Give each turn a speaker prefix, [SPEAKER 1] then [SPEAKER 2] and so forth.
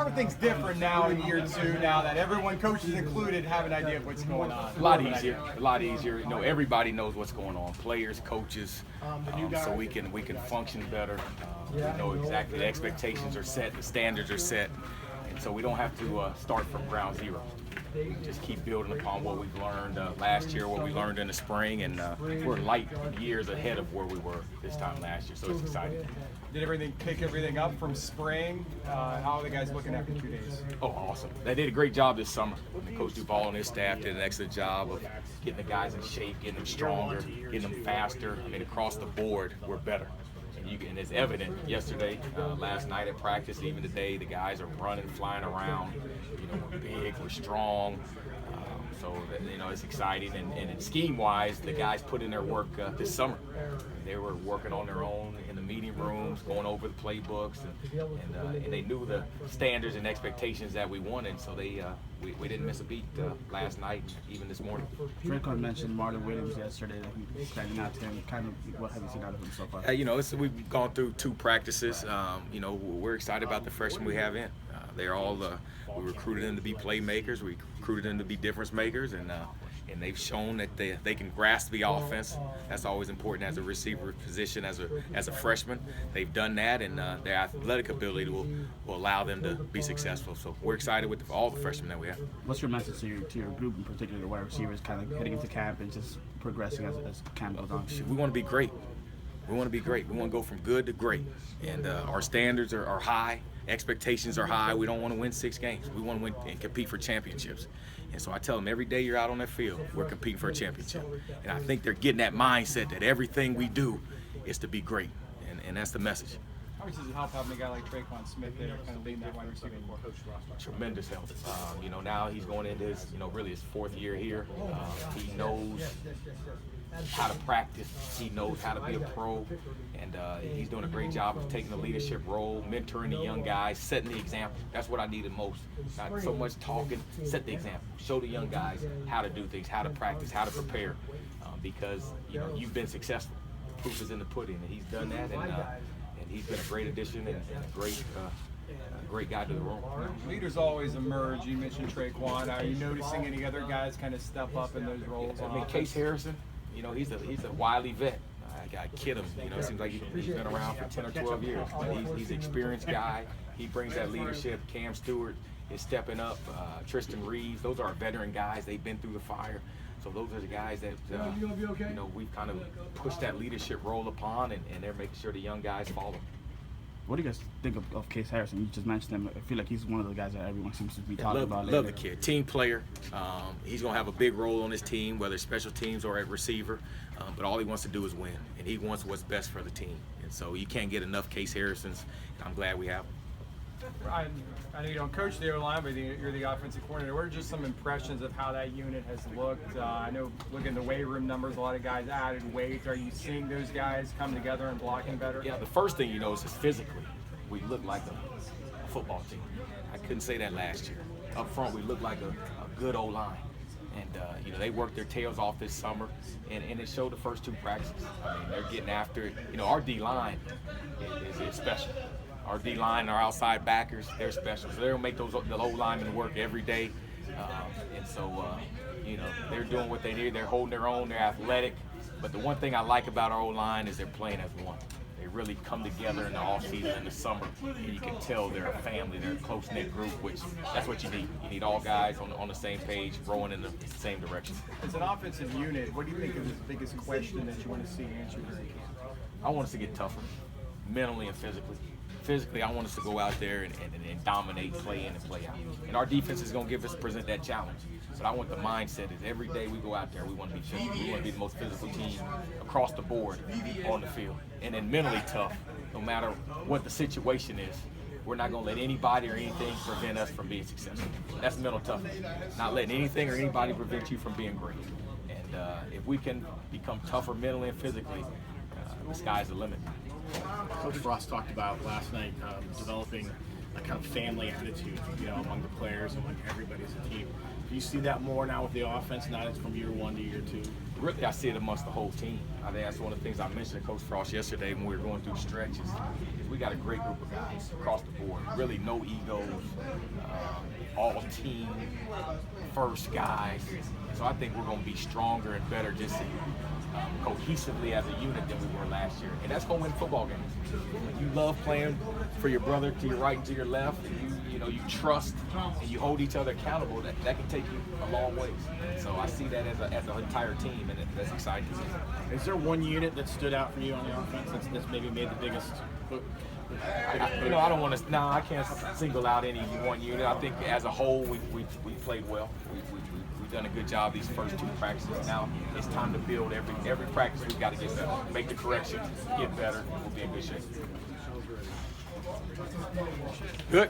[SPEAKER 1] how are things different now in year two, now that everyone, coaches included, have an idea of what's going on?
[SPEAKER 2] A lot easier, a lot easier. You know, everybody knows what's going on. Players, coaches, so we can function better. We know exactly the expectations are set, the standards are set, and so we don't have to start from ground zero. We just keep building upon what we've learned last year, what we learned in the spring, and we're light years ahead of where we were this time last year, so it's exciting.
[SPEAKER 1] Did everything pick everything up from spring? How are the guys looking after 2 days?
[SPEAKER 2] Oh, awesome. They did a great job this summer. Coach Duval and his staff did an excellent job of getting the guys in shape, getting them stronger, getting them faster. I mean, across the board, we're better. And it's evident yesterday, last night at practice, even today, the guys are running, flying around. You know, we're big, we're strong. So, you know, it's exciting. And scheme-wise, the guys put in their work this summer. They were working on their own in the meeting rooms, going over the playbooks, and they knew the standards and expectations that we wanted. So we didn't miss a beat last night, even this morning.
[SPEAKER 3] Tre'Quan mentioned Marlon Williams yesterday, that he's standing out to him. Kind of, what have you seen out of him so far?
[SPEAKER 2] You know, we've gone through 2 practices. You know, we're excited about the freshmen we have in. They're all we recruited them to be playmakers. We recruited them to be difference makers, and they've shown that they can grasp the offense. That's always important as a receiver position as a freshman. They've done that, and their athletic ability will allow them to be successful. So we're excited with all the freshmen that we have.
[SPEAKER 3] What's your message to your group, in particular the wide receivers, kind of heading into camp and just progressing as camp goes on?
[SPEAKER 2] We want to be great. We want to be great. We want to go from good to great, and our standards are high. Expectations are high. We don't want to win 6 games. We want to win and compete for championships. And so I tell them every day you're out on that field, we're competing for a championship. And I think they're getting that mindset that everything we do is to be great. And that's the message.
[SPEAKER 1] How much does it help having a guy like Tre'Quan Smith there kind of leading that wide receiving corps?
[SPEAKER 2] Tremendous help. You know, now he's going into his, really his 4th year here. He knows how to practice. He knows how to be a pro. And he's doing a great job of taking the leadership role, mentoring the young guys, setting the example. That's what I needed most. Not so much talking, set the example. Show the young guys how to do things, how to practice, how to prepare. Because, you've been successful. The proof is in the pudding, and he's done that. And he's been a great addition and a great guy to the room.
[SPEAKER 1] Leaders always emerge. You mentioned Tre'Quan. Are you noticing any other guys kind of step up in those roles?
[SPEAKER 2] I mean, Case Harrison, he's a wily vet. I kid him. It seems like he's been around for 10 or 12 years. But he's an experienced guy. He brings that leadership. Cam Stewart is stepping up. Tristan Reeves, those are veteran guys. They've been through the fire. So those are the guys that we've kind of pushed that leadership role upon, and they're making sure the young guys follow.
[SPEAKER 3] What do you guys think of Case Harrison? You just mentioned him. I feel like he's one of the guys that everyone seems to be talking about lately.
[SPEAKER 2] Love the kid. Team player. He's going to have a big role on his team, whether it's special teams or at receiver. But all he wants to do is win, and he wants what's best for the team. And so you can't get enough Case Harrisons, and I'm glad we have him.
[SPEAKER 1] I know you don't coach the O-line, but you're the offensive coordinator. What are just some impressions of how that unit has looked? I know looking at the weight room numbers, a lot of guys added weight. Are you seeing those guys come together and blocking better?
[SPEAKER 2] Yeah, the first thing you notice is physically, we look like a football team. I couldn't say that last year. Up front, we look like a good O-line. And, they worked their tails off this summer, and it showed the first 2 practices. I mean, they're getting after it. Our D-line is special. Our D-line, our outside backers, they're special. So they'll make the O-linemen work every day. And so, they're doing what they need. They're holding their own. They're athletic. But the one thing I like about our O-line is they're playing as one. They really come together in the off-season in the summer, and you can tell they're a family. They're a close-knit group, which that's what you need. You need all guys on the same page, rowing in the same direction.
[SPEAKER 1] As an offensive unit, what do you think is the biggest question that you want to see answered during camp?
[SPEAKER 2] I want us to get tougher, mentally and physically. Physically, I want us to go out there and dominate, play in and play out. And our defense is going to present that challenge. So I want the mindset is every day we go out there, we want to be physical. We want to be the most physical team across the board on the field. And then mentally tough, no matter what the situation is. We're not going to let anybody or anything prevent us from being successful. That's mental toughness. Not letting anything or anybody prevent you from being great. And if we can become tougher mentally and physically, the sky's the limit.
[SPEAKER 4] Coach Frost talked about last night developing
[SPEAKER 3] a kind of family attitude, among the players and when everybody's a team. Do you see that more now with the offense, not as from year 1 to year 2?
[SPEAKER 2] Really, I see it amongst the whole team. I think that's one of the things I mentioned to Coach Frost yesterday when we were going through stretches. Is we got a great group of guys across the board. Really, no egos, all team first guys. So I think we're going to be stronger and better just cohesively as a unit than we were last year. And that's going to win football games. You love playing for your brother to your right and to your left, and you trust and you hold each other accountable. That can take you a long ways. So I see that as an entire team, and that's exciting to see.
[SPEAKER 3] Is there one unit that stood out for you on the offense that's maybe made the biggest?
[SPEAKER 2] I don't want to. No, I can't single out any one unit. I think as a whole, we played well. We've done a good job these first 2 practices. Now it's time to build every practice. We've got to get better, make the corrections, get better. We'll be in good shape. Good.